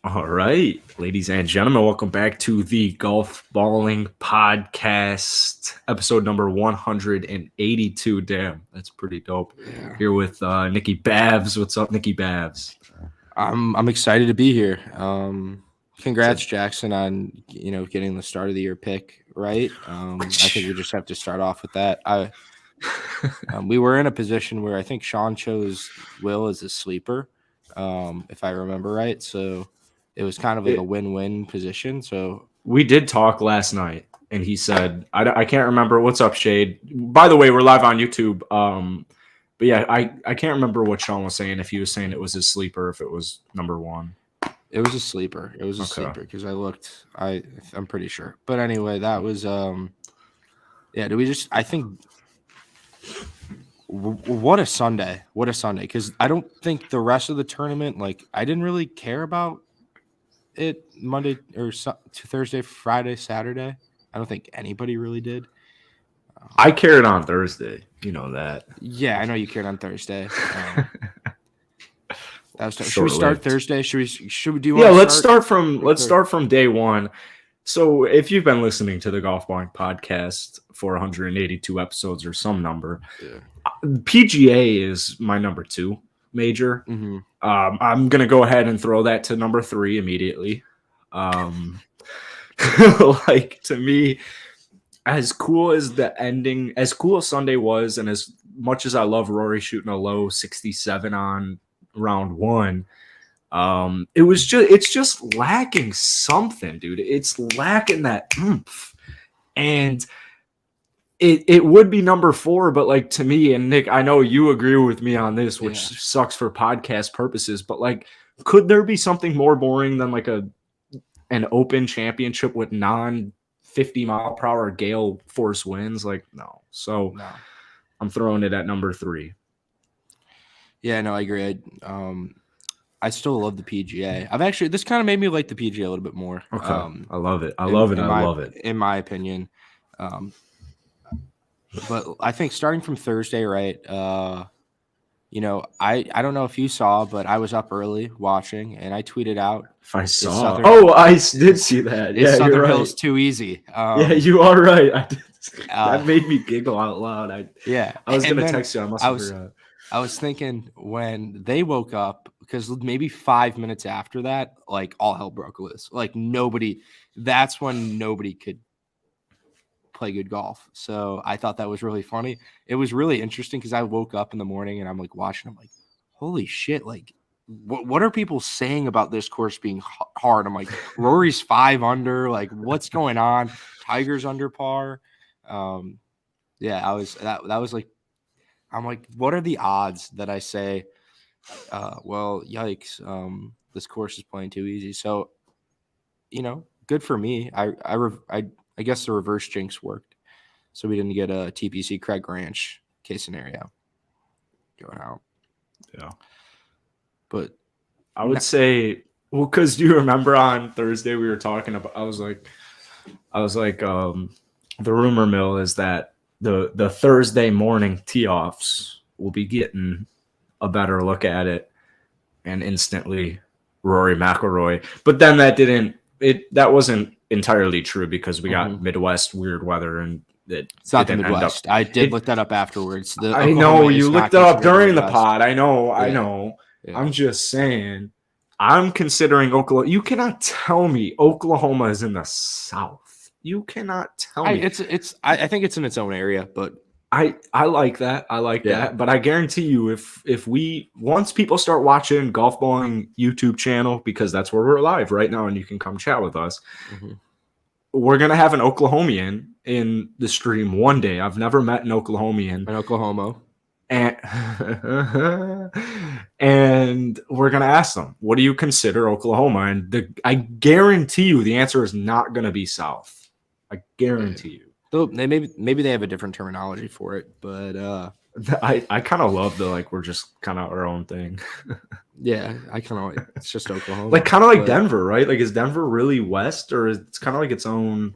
All right, ladies and gentlemen, welcome back to the Golfballing podcast, episode number 182. Damn, that's pretty dope. Yeah, Here with Nikki Babs. What's up, Nikki Babs? I'm excited to be here. Said, Congrats, Jackson, on getting the start of the year pick right. I think we just have to start off with that. We were in a position where I think Sean chose Will as a sleeper, if I remember right. So it was kind of like a it, win-win position. So we did talk last night, and he said, I can't remember. What's up, Shade? By the way, we're live on YouTube. But yeah, I can't remember what Sean was saying, if he was saying it was his sleeper, if it was number one. it was a sleeper. It was a Okay. sleeper because I looked. I'm pretty sure. But anyway, that was yeah. Do we just? I think what a Sunday. What a Sunday. Because I don't think the rest of the tournament, like, I didn't really care about it Monday or Thursday, Friday, Saturday. I don't think anybody really did. I carried on Thursday. You know that. Yeah, I know you cared on Thursday. Should we start Short-lived. Thursday? Should we do? Yeah, let's start from day one. So, if you've been listening to the Golf Balling podcast for 182 episodes or some number, PGA is my number 2 major. Mm-hmm. I'm gonna go ahead and throw that to number 3 immediately. Like, to me, as cool as Sunday was, and as much as I love Rory shooting a low 67 on round 1, it's just lacking something, dude. It's lacking that oomph. And it would be number 4, but like, to me, and Nick, I know you agree with me on this, which sucks for podcast purposes, but like, could there be something more boring than like an Open Championship with 50 mile per hour gale force winds? Like, no. So No. I'm throwing it at number 3. Yeah, no, I agree. I still love the PGA. This kind of made me like the PGA a little bit more. Okay. I love it. I love it. In my opinion. But I think starting from Thursday, right? I don't know if you saw, but I was up early watching, and I tweeted out. If I saw, I did see that. Yeah, Southern you're right. Hills too easy. Yeah, you are right. That made me giggle out loud. I was gonna text you. I forgot. I was thinking when they woke up, because maybe 5 minutes after that, like, all hell broke loose. Like, that's when nobody could play good golf. So I thought that was really funny. It was really interesting because I woke up in the morning and I'm like watching. I'm like, holy shit! Like, what are people saying about this course being hard? I'm like, Rory's 5 under. Like, what's going on? Tiger's under par. Yeah, I was that was like, I'm like, what are the odds that I say, well, yikes, this course is playing too easy. So, good for me. I guess the reverse jinx worked. So we didn't get a TPC Craig Ranch case scenario going out. Yeah. But I would say, well, because do you remember on Thursday we were talking about, I was like, the rumor mill is that the Thursday morning tee-offs will be getting a better look at it, and instantly Rory McIlroy. But then that wasn't entirely true, because we got Midwest weird weather, and it's not the Midwest. I did look that up afterwards. I know you looked it up during the pod. I know. Yeah. I'm just saying, I'm considering Oklahoma. You cannot tell me Oklahoma is in the South. You cannot tell me. I think it's in its own area, but I like that. That. But I guarantee you, if once people start watching Golfballing YouTube channel, because that's where we're live right now, and you can come chat with us, we're gonna have an Oklahomian in the stream one day. I've never met an Oklahomian. An Oklahoma. And we're going to ask them, what do you consider Oklahoma? And I guarantee you the answer is not going to be South. I guarantee you. Though maybe they have a different terminology for it, but I kind of love we're just kind of our own thing. Yeah, I kind of it's just Oklahoma. Like, kind of like Denver, right? Like, is Denver really west, or is it's kind of like its own?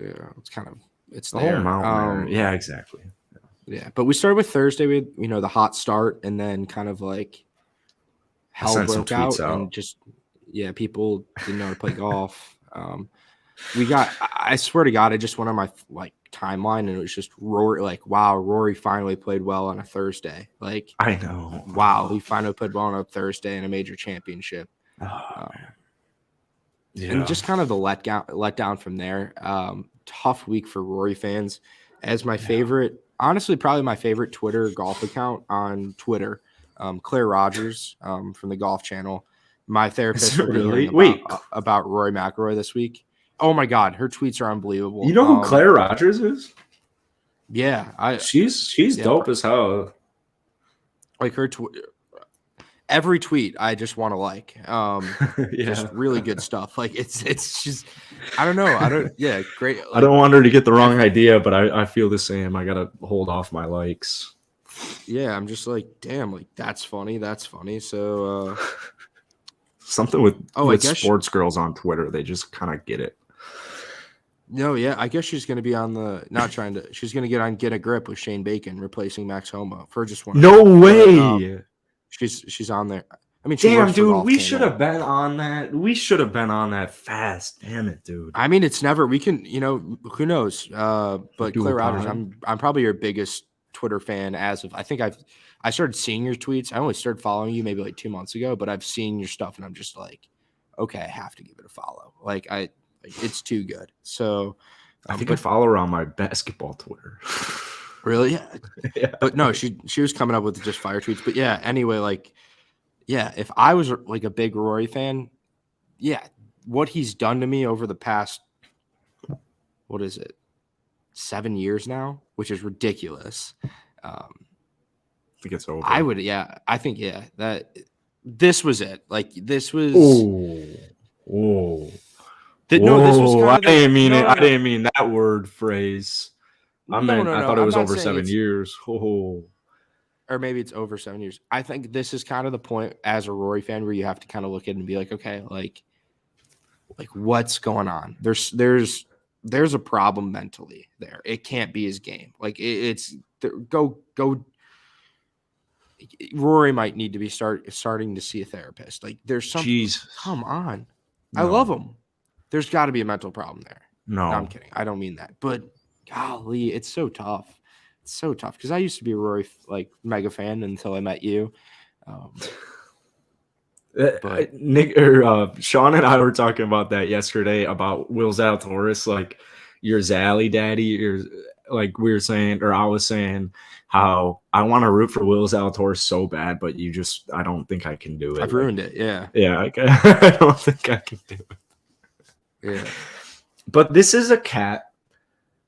Yeah, it's the there. whole mountain. Yeah, exactly. Yeah, but we started with Thursday with the hot start, and then kind of like hell broke out, and just yeah, people didn't know how to play golf. I swear to God, I just went on my like timeline and it was just Rory. Like, wow, Rory finally played well on a Thursday. Like, I know. wow, he finally played well on a Thursday in a major championship. Oh, yeah. And just kind of the letdown from there. Tough week for Rory fans. As my favorite, honestly, probably my favorite Twitter golf account on Twitter, Claire Rogers from the Golf Channel. My therapist will be really? hearing about Rory McIlroy this week. Oh my God, her tweets are unbelievable. You know who Claire Rogers is? Yeah, she's dope as hell. Like her every tweet I just want to like. Just really good stuff. Like it's just I don't know. Great. Like, I don't want her to get the wrong idea, but I feel the same. I gotta hold off my likes. Yeah, I'm just like, damn, like that's funny. That's funny. So something with I guess sports girls on Twitter, they just kind of get it. No, yeah, I guess she's gonna be on the she's gonna get a grip with Shane Bacon replacing Max Homa for just one. No way. But, she's on there. I mean, damn, dude, we should have been on that. We should have been on that fast. Damn it, dude. I mean, it's never. We can, who knows? But Claire Rogers, I'm probably your biggest Twitter fan as of. I think I started seeing your tweets. I only started following you maybe like 2 months ago, but I've seen your stuff and I'm just like, okay, I have to give it a follow. Like it's too good. So I think I follow her on my basketball Twitter. Really? Yeah. But no, she was coming up with just fire tweets. But yeah, anyway, like, yeah, if I was like a big Rory fan, yeah, what he's done to me over the past, what is it, 7 years now, which is ridiculous. I think it's over. I think, that this was it. Like, this was. Whoa. This was kind of I didn't mean it. I didn't mean that word phrase. I thought it was over 7 years. Oh. Or maybe it's over 7 years. I think this is kind of the point as a Rory fan where you have to kind of look at it and be like, okay, like what's going on? There's a problem mentally there. It can't be his game. Like it's go. Rory might need to be starting to see a therapist. Like there's something. Jesus. Come on, no. I love him. There's got to be a mental problem there. No, I'm kidding. I don't mean that. But golly, it's so tough. It's so tough because I used to be a Rory mega fan until I met you. But Nick or Sean and I were talking about that yesterday about Will Zalatoris, like your Zally daddy, or like we were saying, or I was saying how I want to root for Will Zalatoris so bad, but I don't think I can do it. I've ruined it. Yeah. Yeah. I don't think I can do it. Yeah. But this is a cat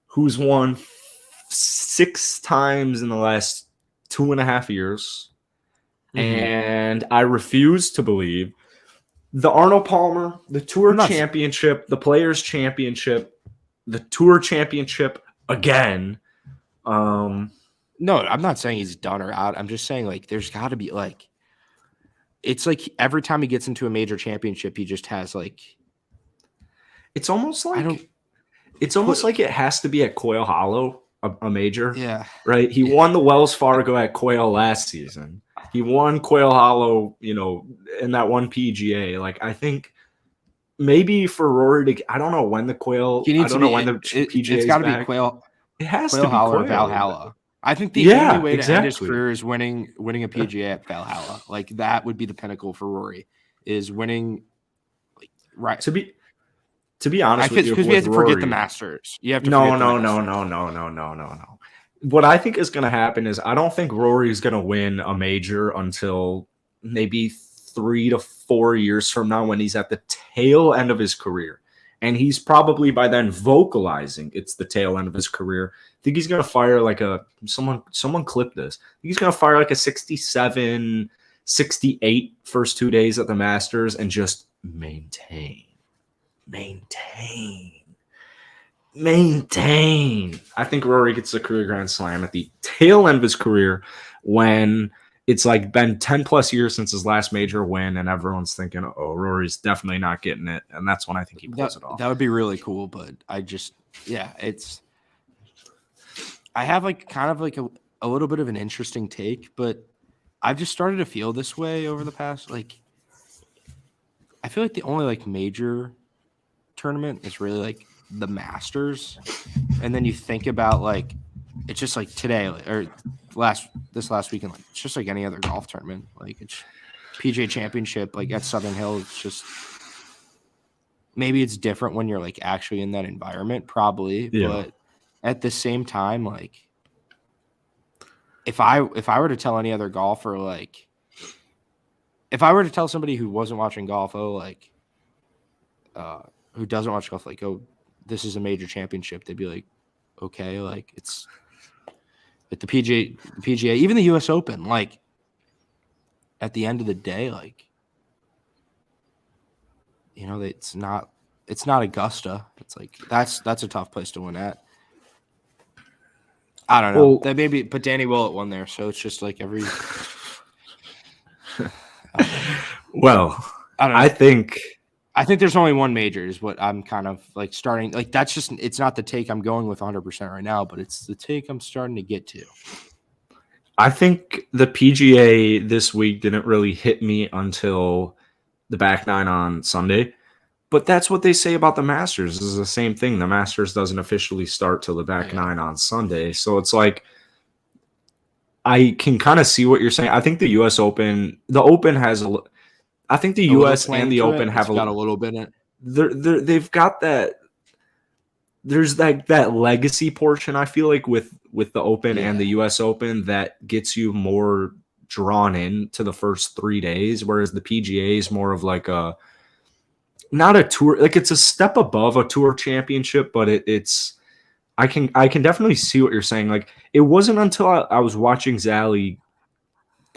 who's won 6 times in the last 2.5 years. Mm-hmm. And I refuse to believe the Arnold Palmer, the Tour Championship, the Players Championship, the Tour Championship again. No, I'm not saying he's done or out. I'm just saying like there's got to be like it's like every time he gets into a major championship, he just has like it's almost like like it has to be at Quail Hollow, a major. Yeah. Right? He won the Wells Fargo at Quail last season. He won Quail Hollow, in that one PGA. Like, I think maybe for Rory to, I don't know when the Quail, I don't know when the PGA it's got to be Quail. It has Quail to be Hollow Quail. Or Valhalla. I think the only way to end his career is winning a PGA at Valhalla. Like, that would be the pinnacle for Rory, is winning. Like, right. To be honest with you, because we have to forget the Masters. You have to No. What I think is going to happen is I don't think Rory is going to win a major until maybe 3 to 4 years from now when he's at the tail end of his career. And he's probably by then vocalizing it's the tail end of his career. I think he's going to fire like someone clip this. I think he's going to fire like a 67, 68 first 2 days at the Masters and just maintain. I think Rory gets a career Grand Slam at the tail end of his career when it's like been 10 plus years since his last major win and everyone's thinking, oh, Rory's definitely not getting it. And that's when I think he pulls it off. That would be really cool. But I have like kind of like a little bit of an interesting take, but I've just started to feel this way over the past, like, feel like the only like major tournament is really like the Masters, and then you think about like it's just like today or this last weekend, like it's just like any other golf tournament. Like it's PGA Championship, like at Southern Hills. It's just maybe it's different when you're like actually in that environment, probably, but at the same time, like if I were to tell any other golfer, like if I were to tell somebody who wasn't watching golf, who doesn't watch golf, like, oh, this is a major championship, they'd be like, okay, like it's like the PGA, even the US Open, like at the end of the day, like, you know, it's not Augusta. It's like that's a tough place to win at. I don't know. Well, That maybe, but Danny Willett won there, so it's just like every. Well, I don't know. I think there's only one major is what I'm kind of like starting. Like that's just it's not the take I'm going with 100% right now, but it's the take I'm starting to get to. I think the PGA this week didn't really hit me until the back nine on Sunday. But that's what they say about the Masters. This is the same thing. The Masters doesn't officially start till the back nine on Sunday. So it's like I can kind of see what you're saying. I think the U.S. Open, the Open has a I think the U.S. and the Open have got a little bit in it. They've got that. There's like that legacy portion. I feel like with the Open and the U.S. Open that gets you more drawn in to the first 3 days, whereas the PGA is more of like a not a tour. Like it's a step above a tour championship, but it's. I can definitely see what you're saying. Like it wasn't until I was watching Zally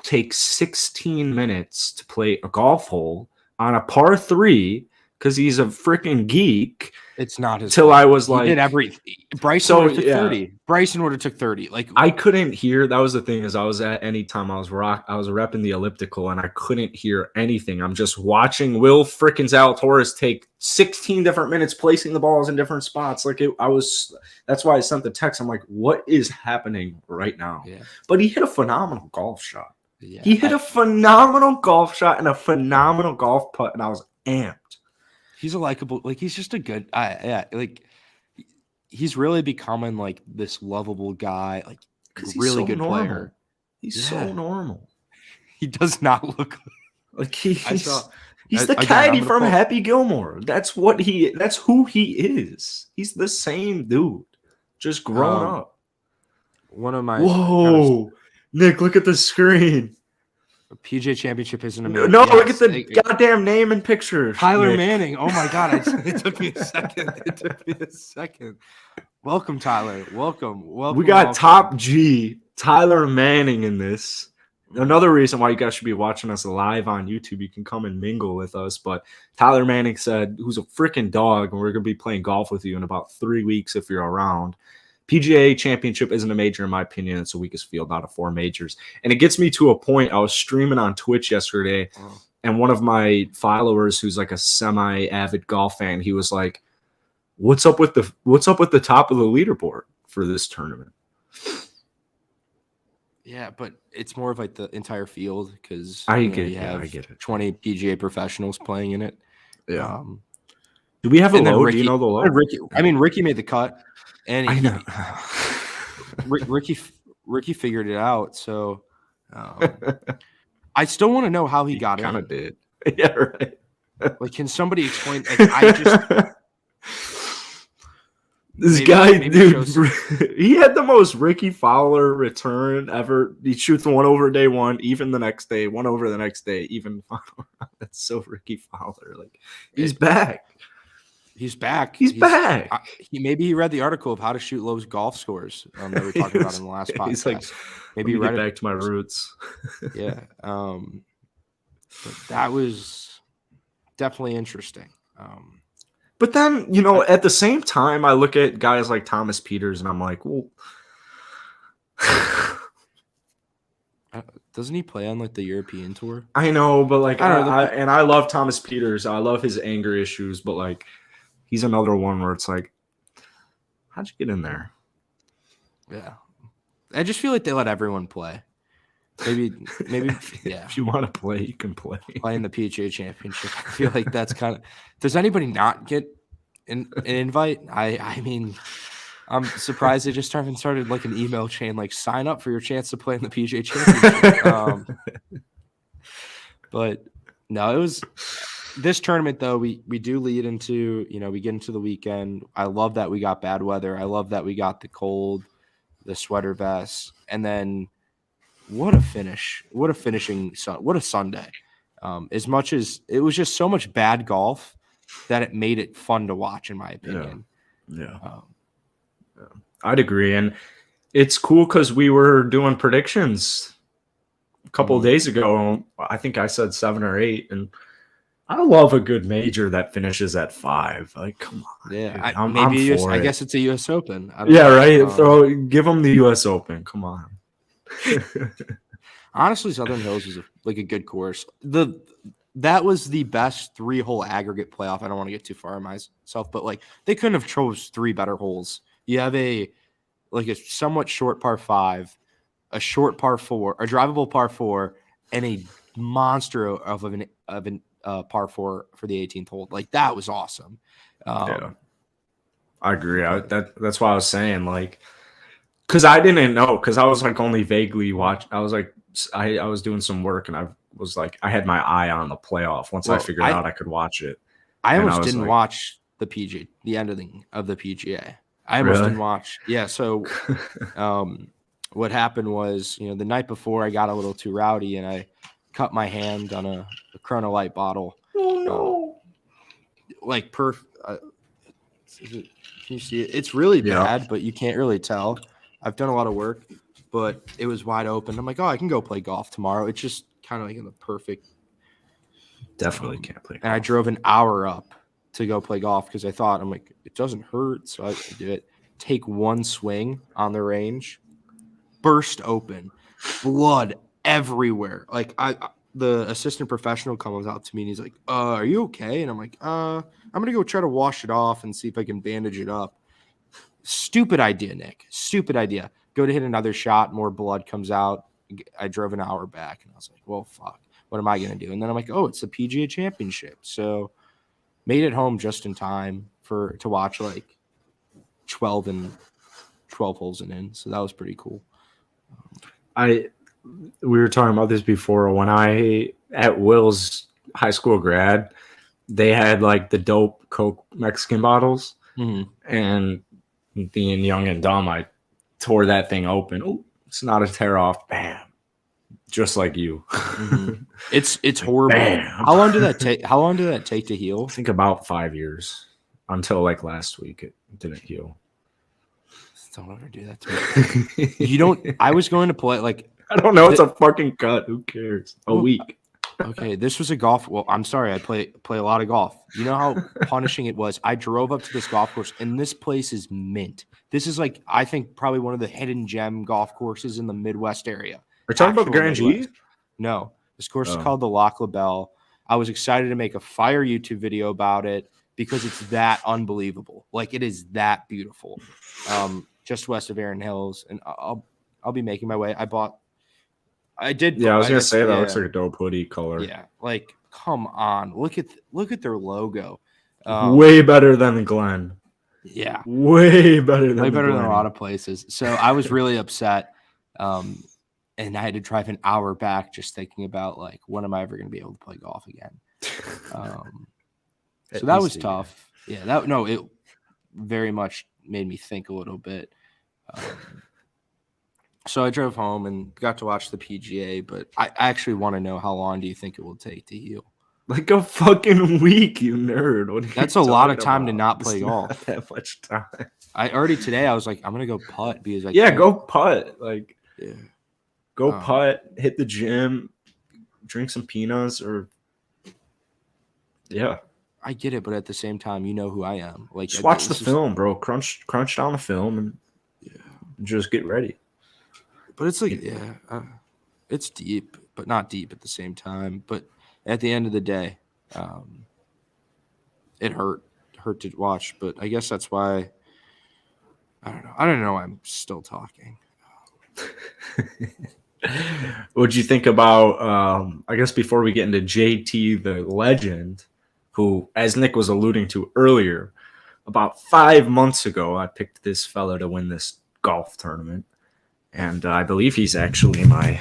take 16 minutes to play a golf hole on a par 3 because he's a freaking geek. It's not his till fault. I was like, he did everything. Bryson would have took 30. Bryson would have took 30. Like I couldn't hear. That was the thing is I was at any time I was repping the elliptical and I couldn't hear anything. I'm just watching Will freaking Zalatoris take 16 different minutes placing the balls in different spots. Like that's why I sent the text. I'm like, what is happening right now? Yeah. But he hit a phenomenal golf shot. Yeah. He hit a phenomenal golf shot and a phenomenal golf putt, and I was amped. He's a likable, like he's just a good, like he's really becoming like this lovable guy, like really so good normal. player. He's so normal. He does not look like he's the caddy from Happy Gilmore. That's who he is. He's the same dude, just grown up. One of my Nick, look at the screen. PGA Championship isn't amazing. No, look at the goddamn name and picture. Tyler Nick. Manning. Oh my God. It took me a second. Welcome, Tyler. Welcome. We got top G, Tyler Manning in this. Another reason why you guys should be watching us live on YouTube. You can come and mingle with us. But Tyler Manning said, who's a freaking dog, and we're going to be playing golf with you in about 3 weeks if you're around. PGA Championship isn't a major, in my opinion. It's the weakest field out of 4 majors. And it gets me to a point. I was streaming on Twitch yesterday, and one of my followers who's like a semi-avid golf fan, he was like, what's up with the top of the leaderboard for this tournament? Yeah, but it's more of like the entire field because I get it. 20 PGA professionals playing in it. Yeah. Do we have a low? Do you know the low? Ricky made the cut. And I know. Ricky figured it out. So I still want to know how he got kind in. of did. Yeah, right. Like, can somebody explain? Like, this guy, dude, he had the most Ricky Fowler return ever. He shoots one over day one, even the next day, one over the next day, even. That's so Ricky Fowler. Like, he's back. He's back. He's back. Maybe he read the article of how to shoot low golf scores that we talked about in the last podcast. He's like, maybe he read back to my roots. Yeah. But that was definitely interesting. But then, at the same time, I look at guys like Thomas Peters and I'm like, well, doesn't he play on like the European tour? I know, but like, I love Thomas Peters. I love his anger issues, but like, he's another one where it's like, how'd you get in there? Yeah. I just feel like they let everyone play. maybe, yeah. If you want to play, you can play. Playing the PGA Championship. I feel like that's kind of. Does anybody not get an invite? I mean, I'm surprised they just haven't started like an email chain, like sign up for your chance to play in the PGA Championship. But no, it was this tournament though. We do lead into, we get into the weekend. I love that we got bad weather. I love that we got the cold, the sweater vests, and then what a finish! What a finishing! What a Sunday! As much as it was just so much bad golf that it made it fun to watch, in my opinion. Yeah. I'd agree. And it's cool because we were doing predictions a couple of days ago. I think I said 7 or 8. And I love a good major that finishes at 5. Like, come on. Yeah. Dude, I guess it's a U.S. Open. Yeah, right. Give them the U.S. Open. Come on. Honestly, Southern Hills was a good course. That was the best 3-hole aggregate playoff. I don't want to get too far on myself, but like they couldn't have chose 3 better holes. You have a somewhat short par 5, a short par 4, a drivable par 4, and a monster of an par 4 for the 18th hole. Like that was awesome. Yeah, I agree. That's why I was saying like, because I didn't know, because I was like only vaguely watching. I was like, I was doing some work and I was like, I had my eye on the playoff once I figured out I could watch it. I almost didn't watch the PGA, the ending of the PGA. I almost didn't watch. Yeah. So what happened was, the night before I got a little too rowdy and I cut my hand on a Corona Light bottle. Oh, no. Can you see it? It's really bad, but you can't really tell. I've done a lot of work, but it was wide open. I'm like, oh, I can go play golf tomorrow. It's just kind of like in the perfect. Definitely can't play golf. And I drove an hour up to go play golf because I thought, I'm like, it doesn't hurt. So I did it. Take one swing on the range, burst open, blood everywhere. Like the assistant professional comes out to me and he's like, are you okay? And I'm like, I'm going to go try to wash it off and see if I can bandage it up. Stupid idea, Nick. Stupid idea. Go to hit another shot, more blood comes out. I drove an hour back, and I was like, well, fuck. What am I going to do? And then I'm like, oh, it's the PGA Championship. So made it home just in time to watch like 12 holes in. So that was pretty cool. We were talking about this before. When I, at Will's high school grad, they had like the dope Coke Mexican bottles. Mm-hmm. And being young and dumb, I tore that thing open. Oh, it's not a tear off. Bam. Just like you. Mm-hmm. It's horrible. Bam. How long did that take to heal? I think about 5 years. Until like last week, it didn't heal. Don't ever do that to me. You don't. I was going to play like. I don't know. It's a fucking cut. Who cares? A week. Okay, this was a golf. Well, I'm sorry. I play a lot of golf. You know how punishing it was? I drove up to this golf course, and this place is mint. This is like, I think, probably one of the hidden gem golf courses in the Midwest area. Are you talking about the Grand G? No. This course is called the Lac La Belle. I was excited to make a fire YouTube video about it because it's that unbelievable. Like, it is that beautiful. Just west of Erin Hills. And I'll be making my way. I did. Yeah, I was gonna say that looks like a dope hoodie color. Yeah, like come on, look at their logo. Way better than the Glen. Yeah, way better than a lot of places. So I was really upset, and I had to drive an hour back just thinking about like, when am I ever going to be able to play golf again? So that was tough. Yeah, it very much made me think a little bit. So I drove home and got to watch the PGA, but I actually want to know, how long do you think it will take to heal? Like a fucking week, you nerd. That's a lot of time to not play golf. Not that much time. Today I was like, I'm gonna go putt because go putt. Like, go putt, hit the gym, drink some peanuts, or I get it, but at the same time, you know who I am. Like, just watch the film, bro. Crunch down the film and just get ready. But it's like, it's deep, but not deep at the same time. But at the end of the day, it hurt to watch. But I guess that's why, I don't know. I don't know why I'm still talking. What'd you think about, I guess before we get into JT, the legend, who, as Nick was alluding to earlier, about 5 months ago, I picked this fella to win this golf tournament. And I believe he's actually my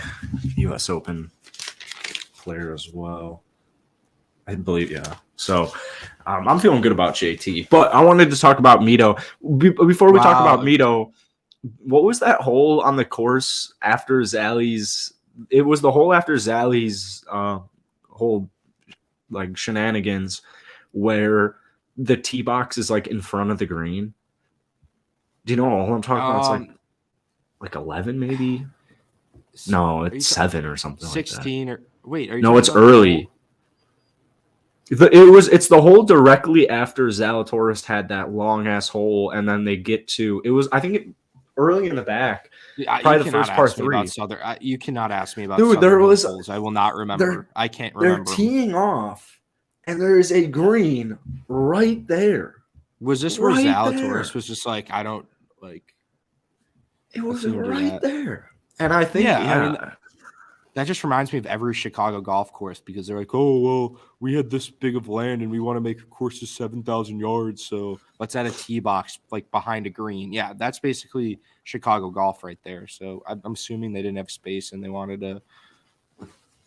U.S. Open player as well. I believe, yeah. So I'm feeling good about JT. But I wanted to talk about Mito. Before we talk about Mito, what was that hole on the course after Zally's? It was the hole after Zally's whole like shenanigans where the tee box is like in front of the green. Do you know what hole I'm talking about? It's like 11 maybe. No, it's 7 or something. 16 like that. Or wait, are you? No, it's early. It's the hole directly after Zalatoris had that long ass hole, and then they get to it was I think early in the back. Probably the first par 3. You cannot ask me about Dude, there was holes. I will not remember. I can't remember. They're teeing off, and there is a green right there. Was this where Zalatoris was just like, I don't like? It was right there, and I think I mean, that just reminds me of every Chicago golf course because they're like, oh, well, we had this big of land and we want to make a course of 7,000 yards. So let's add a tee box like behind a green. Yeah, that's basically Chicago golf right there. So I'm assuming they didn't have space and they wanted to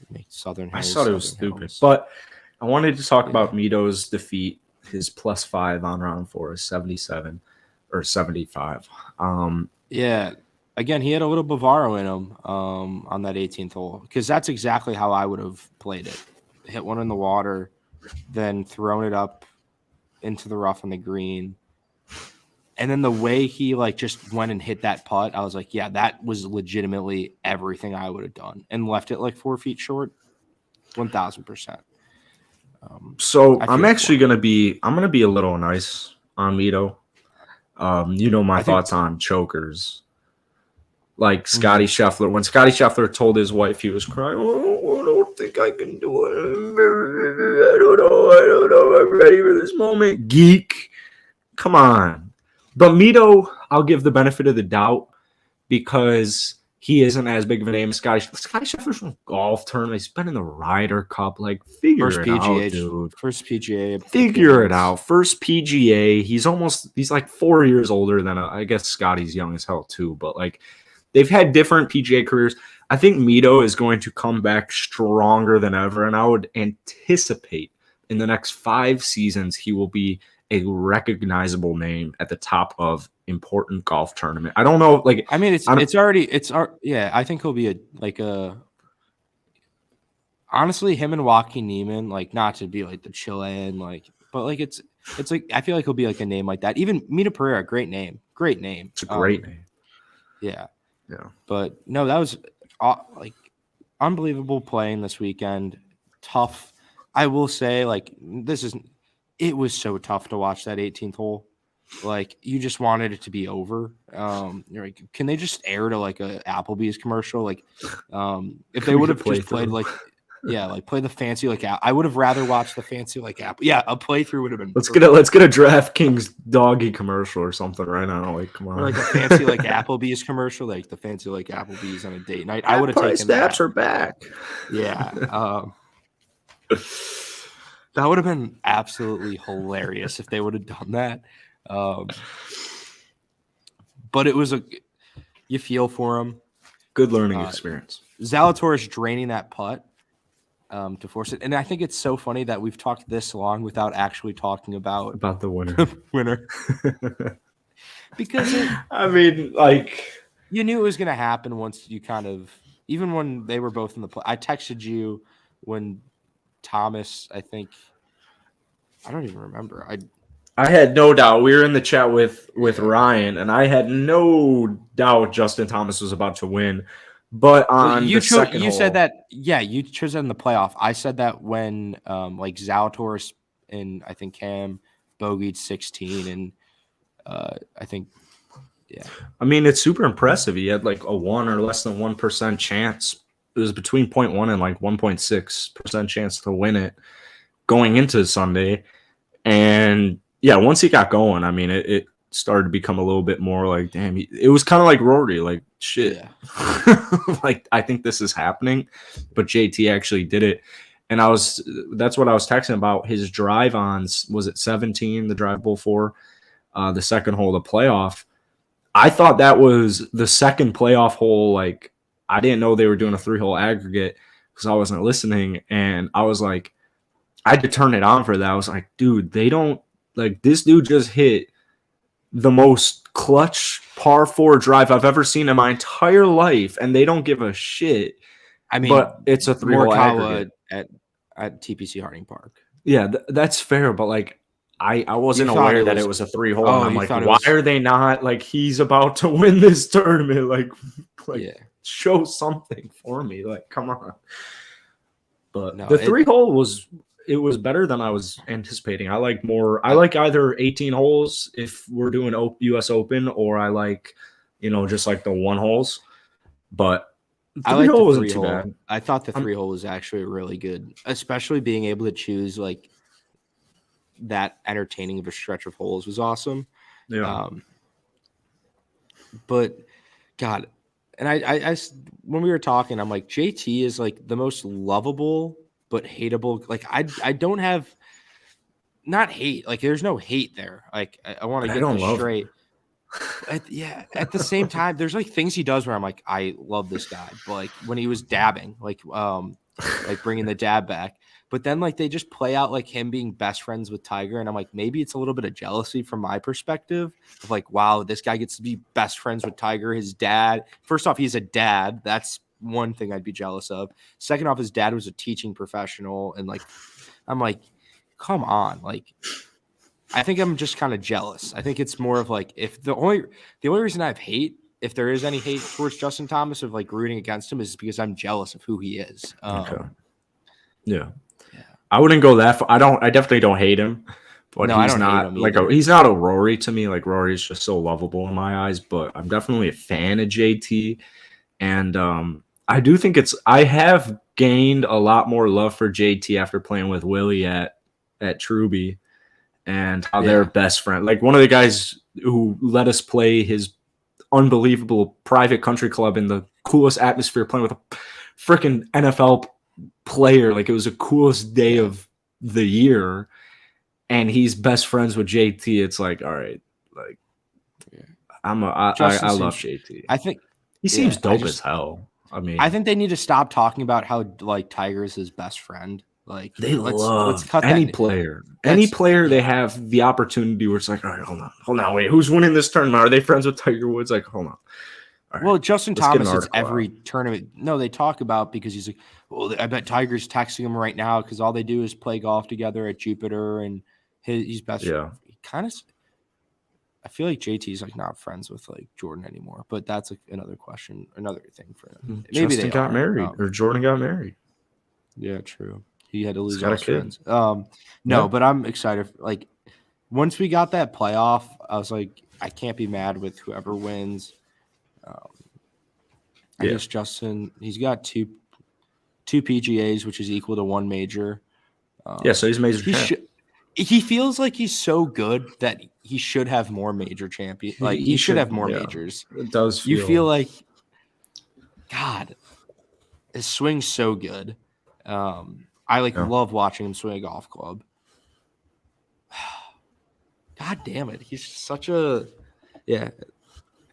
make Southern Hills. I thought it was stupid. But I wanted to talk about Mito's defeat. His +5 on round 4 is 77 or 75. Yeah. Again, he had a little Bavaro in him on that 18th hole because that's exactly how I would have played it. Hit one in the water, then thrown it up into the rough on the green. And then the way he like just went and hit that putt, I was like, yeah, that was legitimately everything I would have done and left it like 4 feet short, 1,000%. So I'm actually going to be a little nice on Mito. You know my thoughts on chokers. Like Scotty Scheffler. When Scotty Scheffler told his wife he was crying, oh, I don't think I can do it. I don't know. I'm ready for this moment. Geek. Come on. But Mito, I'll give the benefit of the doubt because he isn't as big of a name as Scotty Scheffler's from golf tournament. He's been in the Ryder Cup. Like, figure it out, dude. First PGA. Figure it out. First PGA. He's like 4 years older than I guess Scotty's young as hell too. But like, they've had different PGA careers. I think Mito is going to come back stronger than ever, and I would anticipate in the next 5 seasons he will be a recognizable name at the top of important golf tournament. I don't know, like I mean, I think he'll be honestly him and Joaquin Niemann, like not to be like the Chilean, like, but like it's like I feel like he'll be like a name like that. Even Mito Pereira, great name. It's a great name. Yeah. Yeah. But no, that was like unbelievable playing this weekend. Tough. I will say, like, it was so tough to watch that 18th hole. Like, you just wanted it to be over. You're like, can they just air to like a Applebee's commercial? Like, if they would have just played like, play the fancy like I would have rather watched the fancy like Apple. Yeah, a playthrough would have been. Let's get a DraftKings doggy commercial or something right now. Like, come on, or like a fancy like Applebee's commercial, like the fancy like Applebee's on a date night. I would have taken that. Snaps are back. Yeah, that would have been absolutely hilarious if they would have done that. But it was you feel for him. Good learning experience. Zalatoris draining that putt. To force it. And I think it's so funny that we've talked this long without actually talking about the winner. Because I mean, like, you knew it was going to happen once you kind of, even when they were both in the play. I texted you when Thomas, I don't even remember. I had no doubt. We were in the chat with Ryan, and I had no doubt Justin Thomas was about to win. But on the second hole, said that, you chose that in the playoff. I said that when like Zalatoris and I think Cam bogeyed 16, and I think, I mean, it's super impressive. He had like a 1 or less than 1% chance. It was between 0.1 and like 1.6% chance to win it going into Sunday. And yeah, once he got going, I mean, started to become a little bit more like, damn, it was kind of like Rory, like shit. Yeah. Like, I think this is happening, but JT actually did it. And that's what I was texting about. His drive ons, was it 17, the drive bull 4, the second hole of the playoff. I thought that was the second playoff hole. Like, I didn't know they were doing a 3-hole aggregate because I wasn't listening. And I was like, I had to turn it on for that. I was like, dude, they don't, like, this dude just hit the most clutch par 4 drive I've ever seen in my entire life, and they don't give a shit. I mean, but it's a 3-hole aggregate at TPC Harding Park. Yeah, that's fair, but like I wasn't aware that it was a 3-hole, and I'm like, why are they not, like, he's about to win this tournament? Like yeah. Show something for me. Like, come on. But no, the 3-hole was better than I was anticipating. I like either 18 holes if we're doing US Open, or I like, just like the 1 holes. But I like the 3-hole. I thought the 3-hole was actually really good, especially being able to choose like that entertaining of a stretch of holes was awesome. Yeah. But God, and I when we were talking, I'm like, JT is like the most lovable but hateable. Like, I don't have, not hate. Like, there's no hate there. Like, I want to get this straight. At the same time, there's like things he does where I'm like, I love this guy. But like when he was dabbing, like bringing the dab back, but then like they just play out like him being best friends with Tiger, and I'm like, maybe it's a little bit of jealousy from my perspective of like, wow, this guy gets to be best friends with Tiger. His dad, first off, he's a dad. That's one thing I'd be jealous of. Second off, his dad was a teaching professional, and like, I'm like, come on, like. I think I'm just kind of jealous. I think it's more of like, if the only reason I have hate, if there is any hate towards Justin Thomas of like rooting against him, is because I'm jealous of who he is. Okay. Yeah. I wouldn't go that far. I definitely don't hate him, but he's not like he's not a Rory to me. Like, Rory is just so lovable in my eyes, but I'm definitely a fan of JT. And I do think I have gained a lot more love for JT after playing with Willie at Truby. And how they're best friend. Like, one of the guys who let us play his unbelievable private country club in the coolest atmosphere, playing with a freaking NFL player. Like, it was the coolest day of the year. And he's best friends with JT. It's like, all right, like, I love JT. I think he seems dope as hell. I mean, I think they need to stop talking about how like Tiger is his best friend. Like, let's cut any player. Any player they have the opportunity where it's like, all right, hold on, wait, who's winning this tournament? Are they friends with Tiger Woods? Like, hold on. Right, well, Justin Thomas is every tournament. No, they talk about, because he's like, well, I bet Tiger's texting him right now because all they do is play golf together at Jupiter, and he's best. Yeah, he kind of. I feel like JT's like not friends with like Jordan anymore, but that's like another question, another thing for him. Maybe Justin got married, or Jordan got married. Yeah, true. He had to lose all his friends. No, but I'm excited. Like, once we got that playoff, I was like, I can't be mad with whoever wins. I guess Justin, he's got two PGAs, which is equal to 1 major. So he's major champ. He feels like he's so good that he should have more major champions. Like, he should have more majors. It does. You feel like, God, his swing's so good. I love watching him swing a golf club. God damn it. He's such a I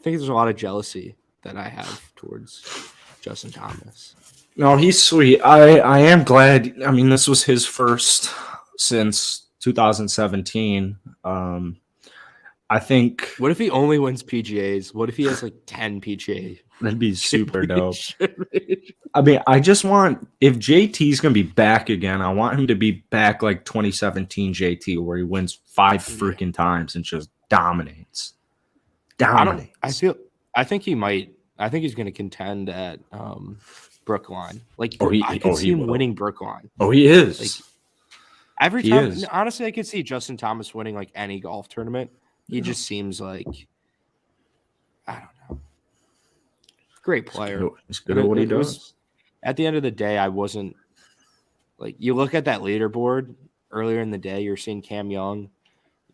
think there's a lot of jealousy that I have towards Justin Thomas. No, he's sweet. I am glad. I mean, this was his first since 2017. I think. What if he only wins PGAs? What if he has like 10 PGA? That'd be super dope. I mean, I just want, if JT's going to be back again, I want him to be back like 2017 JT, where he wins 5 freaking times and just dominates. I think he might. I think he's going to contend at Brookline. Like, I can see him winning Brookline. Oh, he is. Like, every time, honestly, I could see Justin Thomas winning like any golf tournament. He just seems like, I don't know, great player. He's good at what he does. At the end of the day, I wasn't like, you look at that leaderboard earlier in the day, you're seeing Cam Young,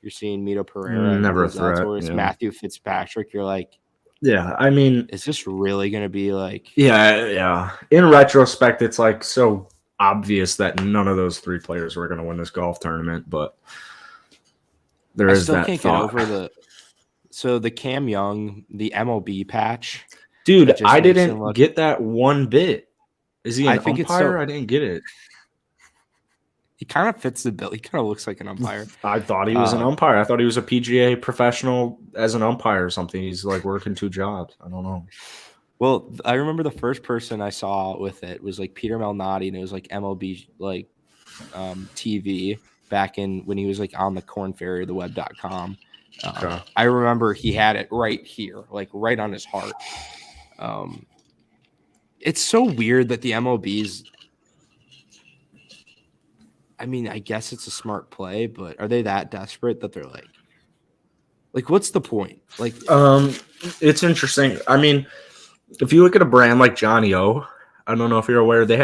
You're seeing Mito Pereira and Never a Will threat. Zalatoris, Yeah. Matthew Fitzpatrick. You're like, Yeah, I mean, is this really going to be like? yeah. In retrospect, it's like so obvious that none of those three players were going to win this golf tournament, but there I is still that can't thought. get over the Cam Young, the MLB patch. Dude, just I makes him didn't look. get that one bit. Is he an I think it's umpire? so. I didn't get it. He kind of fits the bill. He kind of looks like an umpire. I thought he was an umpire. I thought he was a PGA professional as an umpire or something. He's like working two jobs. I don't know. Well, I remember the first person I saw with it was like Peter Malnati, and it was like MLB like TV back in when he was like on the Corn Ferry, the web.com. Okay. I remember he had it right here, like right on his heart. It's so weird that the MLB's. I mean, I guess it's a smart play, but are they that desperate that they're like, what's the point? Like, it's interesting. I mean, if you look at a brand like Johnny O, I don't know if you're aware, they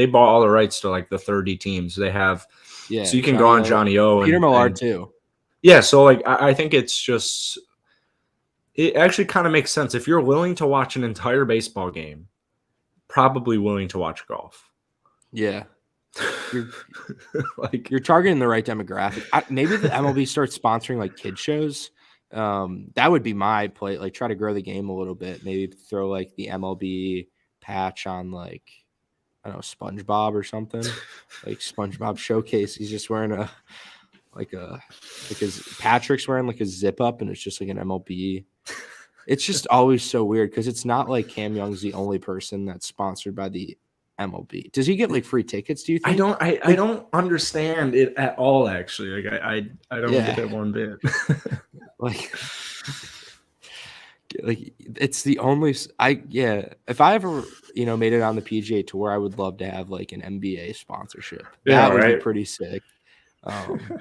bought all the rights to like the 30 teams. They have, yeah. So you can go on Johnny O. Peter Millard too. Yeah, so like I think it's just, it actually kind of makes sense. If you're willing to watch an entire baseball game, probably willing to watch golf. Yeah. You're targeting the right demographic. Maybe the MLB starts sponsoring like kid shows. That would be my play. Like try to grow the game a little bit. Maybe throw like the MLB patch on like I don't know SpongeBob or something. Like SpongeBob showcase. He's just wearing Patrick's wearing like a zip up, and it's just like an MLB. It's just always so weird because it's not like Cam Young's the only person that's sponsored by the MLB. Does he get like free tickets? Do you think? I don't understand it at all. Actually, like I don't get it one bit. like it's the only. If I ever made it on the PGA Tour, I would love to have like an NBA sponsorship. That would be pretty sick. God,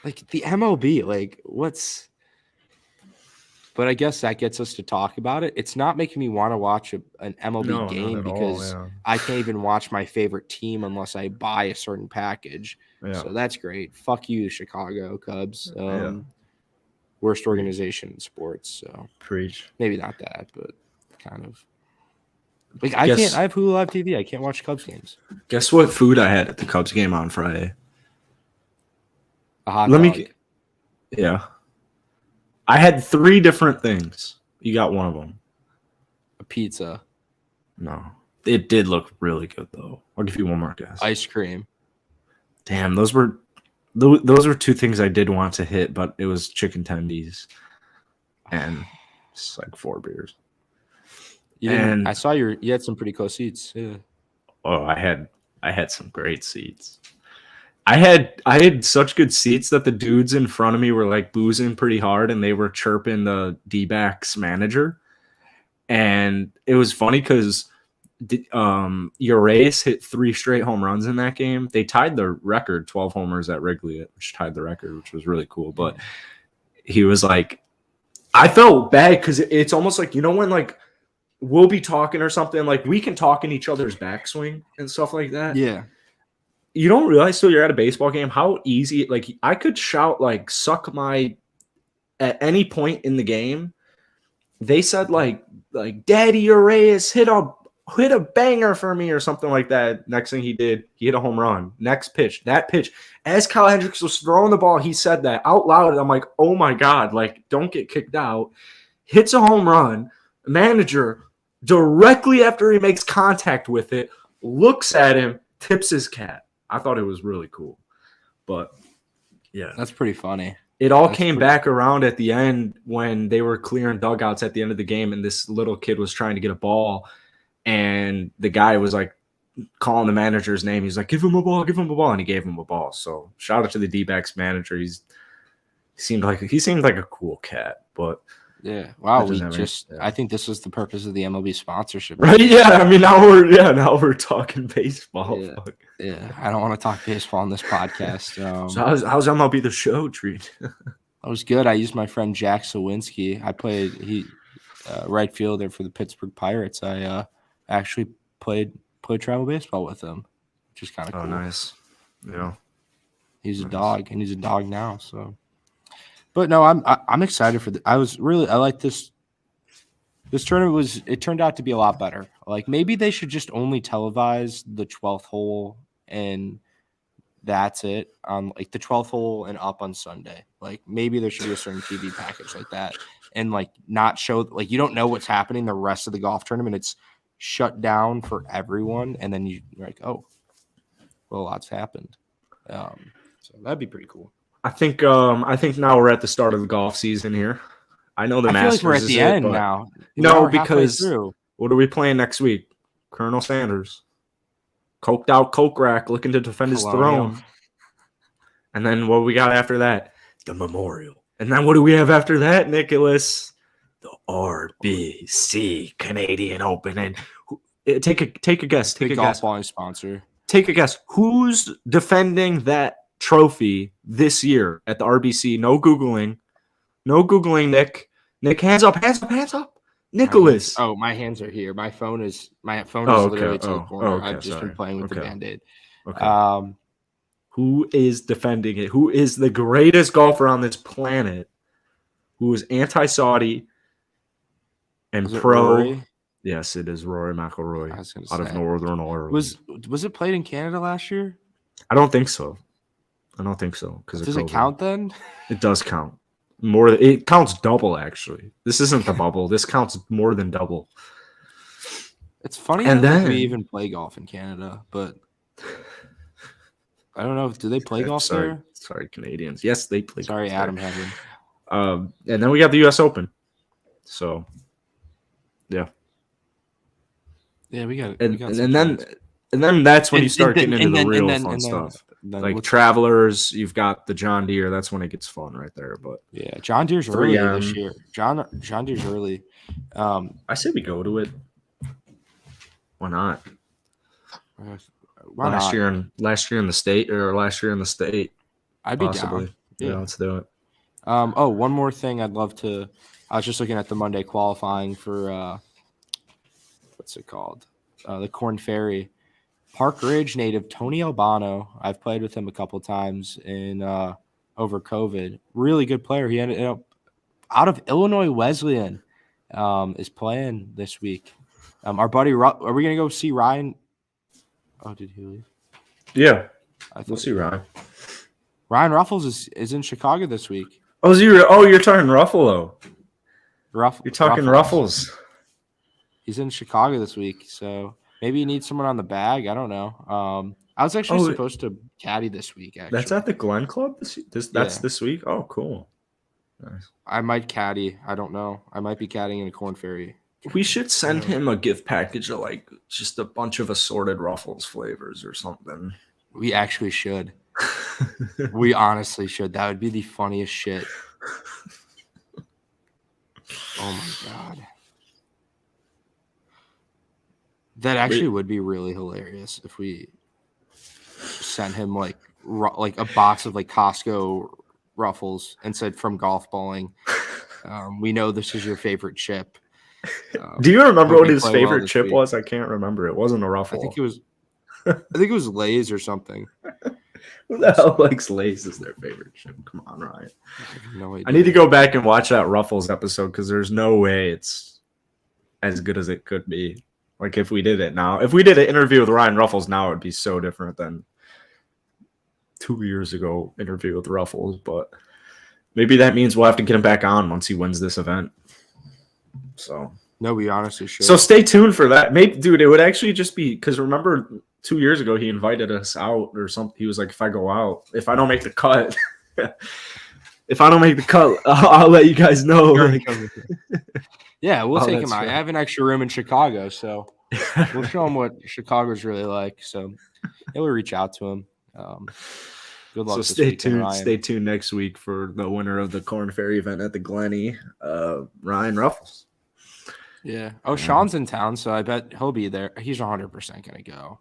like the MLB, like what's. But I guess that gets us to talk about it. It's not making me want to watch an MLB game because I can't even watch my favorite team unless I buy a certain package. Yeah. So that's great. Fuck you, Chicago Cubs. Worst organization in sports. So preach. Maybe not that, but kind of. Like I have Hulu Live TV. I can't watch Cubs games. Guess what food I had at the Cubs game on Friday? A hot dog. Yeah. I had 3 different things. You got one of them. A pizza. No. It did look really good, though. I'll give you one more guess. Ice cream. Damn, those were 2 things I did want to hit, but it was chicken tendies and it's like 4 beers. I saw you had some pretty close seats. Yeah. Oh, I had some great seats. I had such good seats that the dudes in front of me were like boozing pretty hard and they were chirping the D-backs manager. And it was funny because Urias hit 3 straight home runs in that game. They tied the record, 12 homers at Wrigley, which tied the record, which was really cool. But he was like, I felt bad because it's almost like, when like we'll be talking or something, like we can talk in each other's backswing and stuff like that. Yeah. You don't realize till you're at a baseball game how easy, like I could shout like suck my at any point in the game. They said like Daddy Urias hit a banger for me or something like that. Next thing he did, he hit a home run. Next pitch, that pitch. As Kyle Hendricks was throwing the ball, he said that out loud. And I'm like, oh my God, like don't get kicked out. Hits a home run. Manager directly after he makes contact with it, looks at him, tips his cap. I thought it was really cool. But, yeah. That's pretty funny. It all came back around at the end when they were clearing dugouts at the end of the game, and this little kid was trying to get a ball, and the guy was, like, calling the manager's name. He's like, give him a ball, and he gave him a ball. So, shout out to the D-backs manager. He seemed like a cool cat, but – yeah. Wow. I think this was the purpose of the MLB sponsorship. Right. Yeah. I mean, now we're talking baseball. Yeah. Yeah. I don't want to talk baseball on this podcast. So how's MLB the show treat? I was good. I used my friend Jack Sawinski. I played right fielder for the Pittsburgh Pirates. I actually played travel baseball with him, which is kind of cool. Oh, nice. Yeah. He's a Nice. dog, and he's a dog now. So, but no, I'm excited for I like this. This tournament it turned out to be a lot better. Like maybe they should just only televise the 12th hole and that's it on like the 12th hole and up on Sunday. Like maybe there should be a certain TV package like that and like not show like you don't know what's happening the rest of the golf tournament. It's shut down for everyone, and then you're like, oh, well, a lot's happened. So that'd be pretty cool. I think now we're at the start of the golf season here. I know the Masters feel like we're at the end now. No, because what are we playing next week? Colonel Sanders. Coked out Coke Rack looking to defend his throne. And then what we got after that? The Memorial. And then what do we have after that, Nicholas? The RBC Canadian Open. And take a guess. Take a guess. Golfballing sponsor. Take a guess. Who's defending that trophy this year at the RBC? No Googling. No Googling, Nick. Nick, hands up. Nicholas. My hands are here. My phone is literally to the corner. Okay, I've just been playing with the Band-Aid. Okay. Who is defending it? Who is the greatest golfer on this planet? Who is anti-Saudi and pro? Rory? Yes, it is Rory McIlroy out of Northern Ireland. Was it played in Canada last year? I don't think so. Does it count then? It does count. It counts double, actually. This isn't the bubble. This counts more than double. It's funny that we even play golf in Canada, but I don't know. Do they play golf there? Sorry, Canadians. Yes, they play golf. Sorry, Adam Henry. And then we got the U.S. Open. So, yeah. Yeah, we got and then that's when you start getting into the real fun stuff. Like Travelers, you've got the John Deere. That's when it gets fun right there. But yeah, John Deere's early this year. John Deere's early. I say we go to it. Why not? Last year in the state. I'd be possibly. down. Yeah, let's do it. One more thing I'd love to. I was just looking at the Monday qualifying for what's it called? The Corn Ferry. Park Ridge native Tony Albano. I've played with him a couple times in over COVID. Really good player. He ended up out of Illinois Wesleyan. Is playing this week. Our buddy, are we gonna go see Ryan? Oh, did he leave? Yeah, we'll see Ryan. Ryan Ruffles is in Chicago this week. You're talking Ruffalo. You're talking Ruffles. He's in Chicago this week, so maybe you need someone on the bag. I don't know. I was actually supposed to caddy this week. Actually, that's at the Glen Club. This week. Oh, cool. Nice. I might caddy. I don't know. I might be caddying in a Corn Ferry. We should send him a gift package of like just a bunch of assorted Ruffles flavors or something. We actually should. We honestly should. That would be the funniest shit. Oh my god. That actually would be really hilarious if we sent him like a box of like Costco Ruffles and said from Golfballing. We know this is your favorite chip. Do you remember what his favorite chip was? I can't remember. It wasn't a Ruffle. I think it was Lay's or something. Who the hell likes Lay's as their favorite chip? Come on, Ryan. No idea. I need to go back and watch that Ruffles episode because there's no way it's as good as it could be. Like if we did it now. If we did an interview with Ryan Ruffles now, it would be so different than 2 years ago interview with Ruffles. But maybe that means we'll have to get him back on once he wins this event. So no, we honestly should. So stay tuned for that. Maybe, dude, it would actually just be because remember 2 years ago he invited us out or something. He was like, if I go out, if I don't make the cut, I'll let you guys know. Like, yeah, we'll take him out. I have an extra room in Chicago, so we'll show him what Chicago's really like. So we'll reach out to him. Good luck. So stay tuned. Stay tuned next week for the winner of the Corn Ferry event at the Glenny, Ryan Ruffles. Yeah. Oh, Sean's in town, so I bet he'll be there. He's 100% gonna go.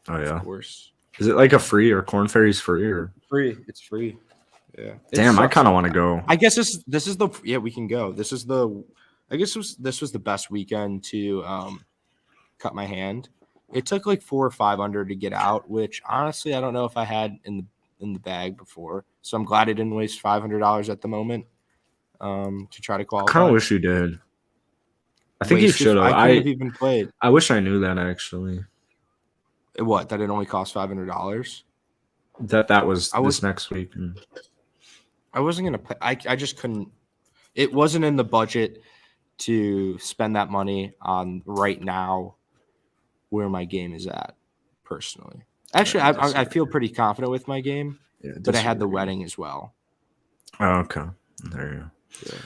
Oh yeah. Of course. Is it like a free or Corn Ferry's free or free? It's free. Yeah. Damn, I kind of want to go. I guess this is the we can go. This was the best weekend to cut my hand. It took like 4 or 5 under to get out, which honestly I don't know if I had in in the bag before. So I'm glad I didn't waste $500 at the moment to try to qualify. I kind of wish you did. I think you should have. I couldn't have even played. I wish I knew that actually. What? That it only cost $500? That was this next week. I wasn't gonna play. I just couldn't. It wasn't in the budget to spend that money on right now where my game is at, personally. Actually, I feel pretty confident with my game, but I had the wedding as well. Oh, okay. There you go. Yeah.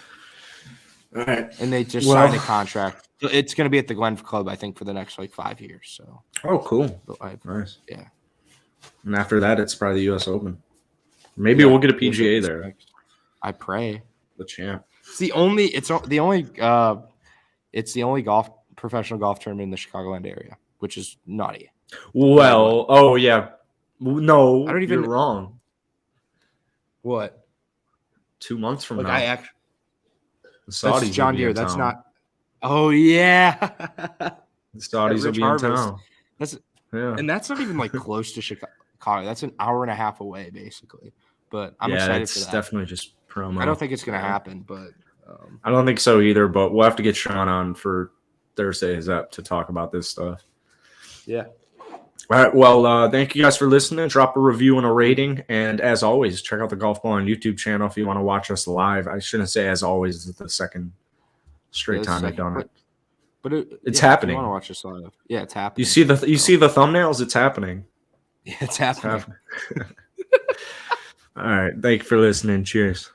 All right. And they just signed a contract. It's going to be at the Glen Club, I think, for the next 5 years. So. Oh, cool. Nice. Yeah. And after that, it's probably the U.S. Open. Maybe we'll get a PGA there. I pray. The champ. It's the only professional golf tournament in the Chicagoland area, which is nutty. Well, oh yeah, no, I don't even. You're wrong. What? 2 months from now. The Saudis that's John Deere. That's not. Oh yeah. The Saudis will be in town. And that's not even close to Chicago. That's an hour and a half away, basically. But I'm excited for that. Definitely just promo. I don't think it's going to happen, but I don't think so either. But we'll have to get Sean on for Thursday's up to talk about this stuff. Yeah. All right. Well, thank you guys for listening. Drop a review and a rating. And as always, check out the Golfballing YouTube channel if you want to watch us live. I shouldn't say as always. It's the second straight time I've done it. But it's happening. If you want to watch us live. Yeah, it's happening. You see the thumbnails? It's happening. Yeah, it's happening. All right. Thank you for listening. Cheers.